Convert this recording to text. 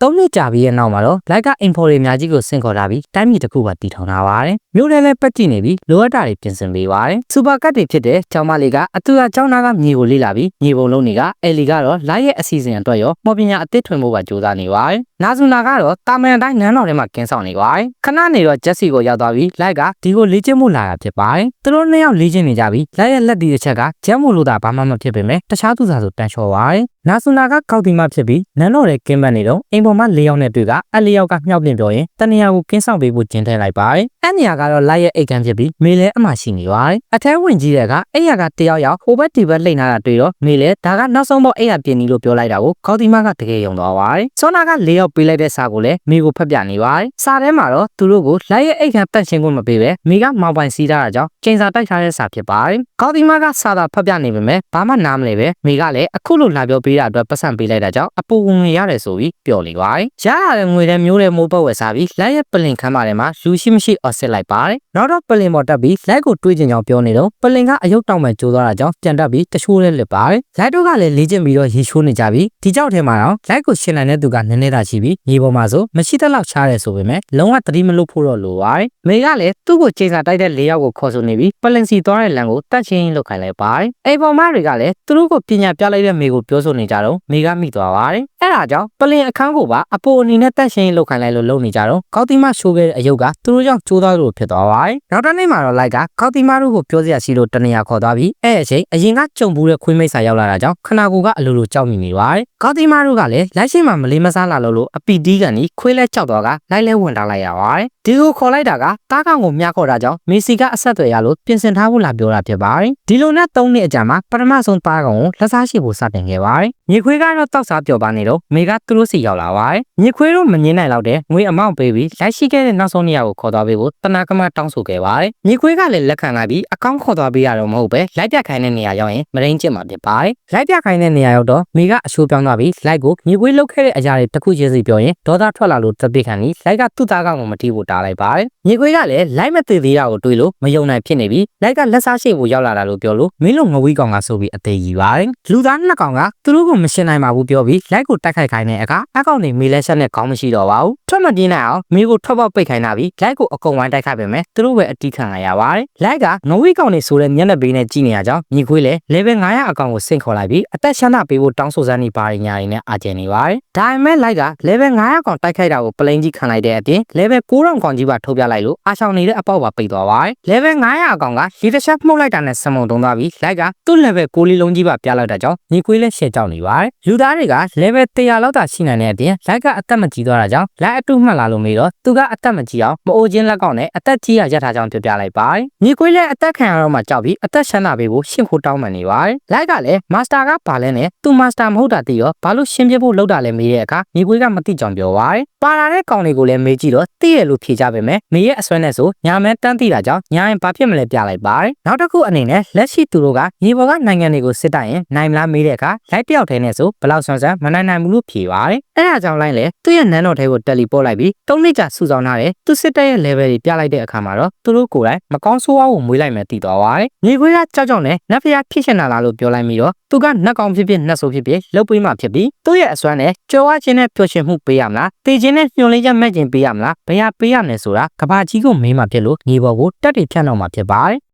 သုံးနှစ်ကြာပြီးတဲ့နောက်မှာတော့လိုက်က info တွေအများကြီးကိုဆင့်ခေါ်ထားပြီးတိုင်းပြည်တစ်ခုပါတည်ထောင်ထားပါတယ်။မြို့ထဲလည်းပတ်ကြည့်နေပြီးလိုအပ်တာတွေပြင်ဆင်ပေးပါတယ်။စူပါကတ်တွေဖြစ်တဲ့ကျောင်းမလေးကအတူအကျောင်းသားကမြေကိုလေ့လာပြီးမြေပုံလုံးတွေကအဲလီကတော့လိုက်ရဲ့အစီအစဉ်အတွက်ရောမော်ပညာအသစ်ထွင်ဖို့ပါကြိုးစားနေပါတယ်။နာဇူနာကတော့တာမန်တိုင်းနန်းတော်ထဲမှာကင်းဆောင်နေပါတယ်။ခဏနေတော့ဂျက်စီကိုရောက်သွားပြီးလိုက်ကဒီကိုလေ့ကျင့်မှုလာတာဖြစ်ပါတယ်။သူတို့နှစ်ယောက်လေ့ကျင့်နေကြပြီးလိုက်ရဲ့လက်ဒီတစ်ချက်ကဂျက်မို့လို့တာဘာမှမဖြစ်ပေမဲ့တခြားသူစားဆိုတန်လျှော်ပါတယ်။နာဇူနာကကောက်တီမဖြစ်ပြီးနန်းတော်ရဲ့ကင်းဘတ်နေတော့အိမ်ပေါ်မှာ၄ယောက်နဲ့တွေ့ကအလျောက်ကမြောက်ပြင်ပြောရင်တနေရာကိုကင်းဆောင်ပေးဖို့ကျင်းထည့်လိုက်ပါတယ်။အဲ့နေရာကတော့လိုက်ရဲ့အိတ်ကန်းဖြစ်ပြီးမေလဲအမှရှိနေပါတယ်။အထဲဝင်ကြီးတဲ့ကအဲ့ရကတယောက်ယောက်ဟိုဘက်ဒီဘက်လှိမ့်လာတာတွေ့တော့မေလဲဒါကနောက်ဆုံးပေါ့အဲ့ရပြင်းနီလို့ပြောလိုက်တာကိုကောက်တီမကတကယ်ယုံသွားပါတယ်။စောနာက၄ယောက်ပေးလိုက်တဲ့စာကိုလည်းမေကိုဖတ်ပြနေပါတယ်။စာထဲမှာတော့သူတို့ကိုလိုက်ရဲ့အိတ်ကန်းတန့်ရှင်းခွင့်မပေးပဲမေကမောင်ပိုင်စီးထားတာကြောင့်ကျင်းစာတိုက်ထားတဲ့စာဖြစ်ပါတယ်။ကောက်တီမကစာသာဖတ်ပြနေပေမဲ့ဘာမှနားမလဲပဲမေကလည်းအခုလိုလာပြောပေးတာအတွက်ပတ်စံပေးလိုက်တာကြောင့်အပူဝင်ရတယ်ဆိုပြီးပျော်နေပါတယ်။ရရတဲ့ငွေတဲ့မျိုးတဲ့မိုးပတ်ဝယ်စားပြီးလိုက်ရဲ့ပလင်ခမ်းပါထဲမှာလူရှိမရှိအော်စစ်လိုက်ပါတယ်။နောက်တော့ပလင်ပေါ်တက်ပြီးလိုက်ကိုတွေးကျင်ကြောင်ပြောနေတော့ပလင်ကအယုတ်တောင်မဲ့ကျိုးသွားတာကြောင့်ပြန်တက်ပြီးတချိုးလေးလစ်ပါတယ်။လိုက်တို့ကလည်းလေ့ကျင့်ပြီးတော့ရေချိုးနေကြပြီးဒီကြောက်ထဲမှာတော့လိုက်ကိုရှင်းနိုင်တဲ့သူကနည်းနည်းသာရှိပြီးမြေပေါ်မှာဆိုမရှိတဲ့လောက်ချားတယ်ဆိုပေမဲ့လုံးဝသတိမလွတ်ဖို့တော့လိုပါတယ်။မေကလည်းသူ့ကိုချိန်စာတိုက်တဲ့၄ယောက်ကိုခေါ်ဆိုနေပြီးပလင်စီသွားတဲ့လမ်းကိုတတ်ချင်းလုပ်ခိုင်းလိုက်ပါတယ်။အိမ်ပေါ်မတွေကလည်းသူတို့ကိုပညာပြလိုက်တဲ့မေကိုပြောဆိုနေကြတော့မေကမိသွားပါတယ်။အဲ့ဒါကြောင့်ပလင်အခန်းကိုပါအပိုအနေနဲ့တတ်ချင်းလုပ်ခိုင်းလိုက်လို့လုပ်နေကြတော့ကောက်တီမရှိုးခဲ့တဲ့အယုတ်ကသူတို့ကြောင့်ကျိုးသွားလို့ဖြစ်သွားပါတယ်။နောက်တစ်နေ့မှာတော့လိုက်ကကောက်တီမတို့ကိုပြောစရာရှိလို့တနေရာခေါ်သွားပြီးအဲ့အချိန်အရင်ကကြုံဘူးတဲ့ခွေးမိတ်ဆာရောက်လာတာကြောင့်ခနာကိုကအလိုလိုကြောက်မိနေပါတယ်။ကောက်တီမတို့ကလည်းလိုက်ရှိမှမလေးမစားလာလို့အပီတီးကန်ကြီးခွေးလဲကြောက်သွားကလိုက်လဲဝင်ထားလိုက်ရပါတယ်။ဒီကိုခေါ်လိုက်တာကတားကောင်ကိုမြားခေါ်တာကြောင့်မေစီကအဆက်အသွယ်ရလို့ပြင်ဆင်ထားဖို့လာပြောတာဖြစ်ပါတယ်။ဒီလိုနဲ့3နှစ်အကြာမှာပထမဆုံးတားကောင်ကိုလက်စားရှိဖို့စတင်ခဲ့ပါတယ်။မြေခွေးကတော့တောက်စားပျော်ပါနေတော့မေကသူတို့စီရောက်လာပါတယ်။မြေခွေးတို့မငင်းနိုင်တော့တဲ့ငွေအမောင့်ပေးပြီးလိုက်ရှိခဲ့တဲ့နောက်ဆုံးနေရာကိုခေါ်သွားပေးဖို့တနာကမတောင်းဆိုခဲ့ပါတယ်။မြေခွေးကလည်းလက်ခံလိုက်ပြီးအကောင့်ခေါ်သွားပေးရတော့မဟုတ်ပဲလိုက်ပြခိုင်းတဲ့နေရာရောက်ရင်မရင်းကျစ်မှာဖြစ်ပါတယ်။လိုက်ပြခိုင်းတဲ့နေရာရောက်တော့မေကအရှိုးပြောင်းသွားပြီးလိုက်ကိုမြေခွေးလုတ်ခဲ့တဲ့အရာတွေတစ်ခုချင်းစီပြောရင်ဒေါသထွက်လာလို့တပိခံပြီးလိုက်ကသူ့သားကောင်ကိုမတီးဖို့တားလိုက်ပါတယ်။မြေခွေးကလည်းလိုက်မသိသေးတာကိုတွေးလို့မယုံနိုင်ဖြစ်နေပြီးလိုက်ကလက်စားရှိဖို့ရောက်လာတာလို့ပြောလို့မင်းတို့ငဝီးကောင်ကဆိုပြီးအသေးကြီးပါတယ်။လူသားနှစ်ကောင်ကသူတို့ကိုမရှင်းနိုင်ပါဘူးပြောပြီးလိုက်ကိုတိုက်ခိုက်ခိုင်းတဲ့အခါအကောင်တွေမေလဲဆက်နဲ့ခေါင်းမရှိတော့ပါဘူး။ထွက်မပြေးနိုင်အောင်မေကိုထွက်ပေါက်ပိတ်ခိုင်းတာပြီးလိုက်ကိုအကုန်ဝိုင်းတိုက်ခိုက်ပေမဲ့သူတို့ပဲအတီးခံရရပါတယ်။လိုက်ကငဝီးကောင်တွေဆိုတဲ့မျက်နှာပေးနဲ့ကြည့်နေရကြောင်းမြေခွေးလည်း level 900အကောင်ကိုဆင့်ခေါ်လိုက်ပြီးအသက်ရှမ်းတာပေးဖို့တောင်းဆိုစမ်းနေပါရညာတွေနဲ့အာကျင်နေပါတယ်။ဒါပေမဲ့လိုက်က level 900ကောင်တိုက်ခိုက်တာကိုပလိန်ကြီးခံလိုက်တဲ့အပြင် level 9000ကောင်ကြီးပါထုတ်ပြလိုက်လို့အာရှောင်နေတဲ့အပေါက်ပါပိတ်သွားပါတယ်။ level 900အကောင်ကရေတစ်ချက်မှုတ်လိုက်တာနဲ့စမုံတုံးသွားပြီးလိုက်ကသူ့ level 6လေးလုံးကြီးပါပြလိုက်တာကြောင့်မြေခွေးလည်းရှက်ကြောက်နေပါတယ်။လူသားတွေက level 100လောက်သာရှိနိုင်တဲ့အပြင်လိုက်ကအသက်မကြီးသွားတာကြောင့်လိုက်အတုမှတ်လာလို့မေးတော့သူကအသက်မကြီးအောင်မအိုချင်းလက်ကောင်နဲ့အသက်ကြီးရရထားကြောင်းပြပြလိုက်ပါတယ်။မြေခွေးလည်းအသက်ခံရတော့မှကြောက်ပြီးအသက်ရှမ်းတာပေးဖို့ရှင်းဖို့တောင်းပန်နေပါတယ်။လိုက်ကလည်းမာစတာကဘာလဲနဲ့သူမာစတာမဟုတ်တာသိရောဘာလို့ရှင်းပြဖို့လောက်တာလဲမေးတဲ့အခါမြေခွေးကမသိကြောင်ပြောပါတယ်။ပါလာတဲ့ကောင်တွေကိုလည်းမေးကြည့်တော့သိရလို့ဖြေကြပေမဲ့မေရဲ့အစွဲနဲ့ဆိုညာမဲတန်းသိတာကြောင့်ညာရင်ဘာဖြစ်မလဲပြလိုက်ပါတယ်။နောက်တစ်ခုအနေနဲ့လက်ရှိသူတို့ကမြေပေါ်ကနိုင်ငံတွေကိုစစ်တိုက်ရင်နိုင်မလားမေးတဲ့အခါလိုက်တယောက်ထဲနဲ့ဆိုဘလောက်ဆွမ်းဆန်းမနိုင်နိုင်ဘူးလို့ဖြေပါတယ်။အဲဒါကြောင့်လိုက်လေသူ့ရဲ့နန်းတော်ထဲကိုတယ်လီပို့လိုက်ပြီး3နှစ်ကြာစုဆောင်ထားတဲ့သူစစ်တပ်ရဲ့ level တွေပြလိုက်တဲ့အခါမှာတော့သူတို့ကိုယ်တိုင်မကောင်းဆိုးဝါးကိုမွေးလိုက်မယ်တည်သွားပါတယ်။မြေခွေးကကြောက်ကြောက်နဲ့နတ်ဖျားဖြစ်ချင်တာလားလို့ပြောလိုက်ပြီးတော့သူကနတ်ကောင်ဖြစ်ဖြစ်နတ်ဆိုးဖြစ်ဖြစ်လှုပ်ပေးမှဖြစ်ပြီးသူ့ရဲ့အစွမ်းနဲ့ကြော်ဝါခြင်းနဲ့ပျော်ရွှင်မှုပေးရမလားတေခြင်းနဲ့ညှို့လင်းချက်မဲ့ခြင်းပေးရမလားဘယ်ဟာပေးရမလဲဆိုတာကဘာကြီးကိုမေးမှဖြစ်လို့မြေပေါ်ကိုတက်တွေဖြန့်တော့မှဖြစ်ပါတယ်